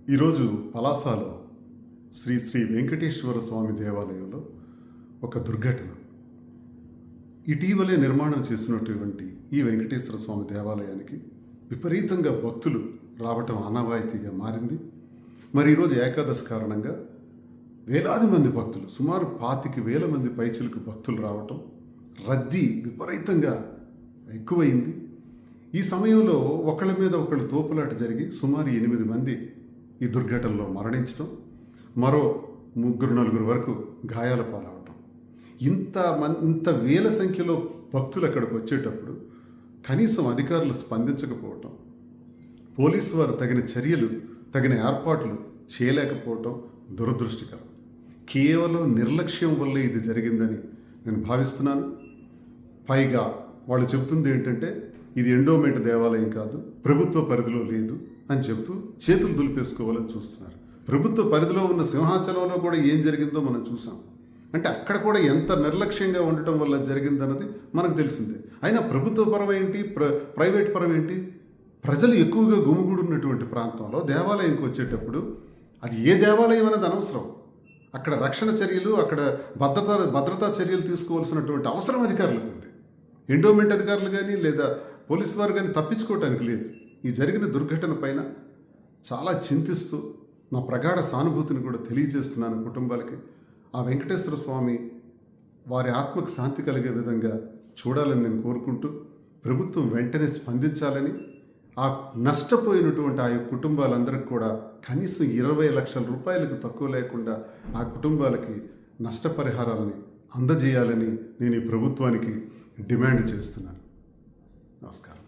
ఈరోజు పలాసలో శ్రీ శ్రీ వెంకటేశ్వర స్వామి దేవాలయంలో ఒక దుర్ఘటన. ఇటీవలే నిర్మాణం చేసినటువంటి ఈ వెంకటేశ్వర స్వామి దేవాలయానికి విపరీతంగా భక్తులు రావటం ఆనవాయితీగా మారింది. మరి ఈరోజు ఏకాదశి కారణంగా వేలాది మంది భక్తులు, సుమారు 25,000 మంది పైచిలకు భక్తులు రావటం, రద్దీ విపరీతంగా ఎక్కువైంది. ఈ సమయంలో ఒకళ్ళ మీద ఒకళ్ళు తోపులాట జరిగి సుమారు 8 మంది ఈ దుర్ఘటనలో మరణించడం, మరో 3-4 వరకు గాయాల పాలవటం. ఇంత వేల సంఖ్యలో భక్తులు అక్కడికి వచ్చేటప్పుడు కనీసం అధికారులు స్పందించకపోవటం, పోలీసు వారు తగిన ఏర్పాట్లు చేయలేకపోవటం దురదృష్టకరం. కేవలం నిర్లక్ష్యం వల్లే ఇది జరిగిందని నేను భావిస్తున్నాను. పైగా వాళ్ళు చెబుతుంది ఏంటంటే ఇది ఎండోమెంట్ దేవాలయం కాదు, ప్రభుత్వ పరిధిలో లేదు అని చెబుతూ చేతులు దులిపేసుకోవాలని చూస్తున్నారు. ప్రభుత్వ పరిధిలో ఉన్న సింహాచలంలో కూడా ఏం జరిగిందో మనం చూసాం. అంటే అక్కడ కూడా ఎంత నిర్లక్ష్యంగా ఉండటం వల్ల జరిగిందన్నది మనకు తెలిసిందే. అయినా ప్రభుత్వ పరం ఏంటి, ప్రైవేట్ పరం ఏంటి? ప్రజలు ఎక్కువగా గుమిగూడున్నటువంటి ప్రాంతంలో దేవాలయంకి వచ్చేటప్పుడు అది ఏ దేవాలయం అన్నది అనవసరం. అక్కడ రక్షణ చర్యలు, అక్కడ భద్రతా చర్యలు తీసుకోవాల్సినటువంటి అవసరం అధికారులకు ఉంది. ఎండోమెంట్ అధికారులు కానీ లేదా పోలీసు వారు కానీ తప్పించుకోవటానికి లేదు. ఈ జరిగిన దుర్ఘటన పైన చాలా చింతిస్తూ నా ప్రగాఢ సానుభూతిని కూడా తెలియజేస్తున్నాను కుటుంబాలకి. ఆ వెంకటేశ్వర స్వామి వారి ఆత్మకు శాంతి కలిగే విధంగా చూడాలని నేను కోరుకుంటూ, ప్రభుత్వం వెంటనే స్పందించాలని, ఆ నష్టపోయినటువంటి ఆ కుటుంబాలందరికీ కూడా కనీసం 20 లక్షల రూపాయలకు తక్కువ లేకుండా ఆ కుటుంబాలకి నష్టపరిహారాలని అందజేయాలని నేను ఈ ప్రభుత్వానికి డిమాండ్ చేస్తున్నాను. నమస్కారం.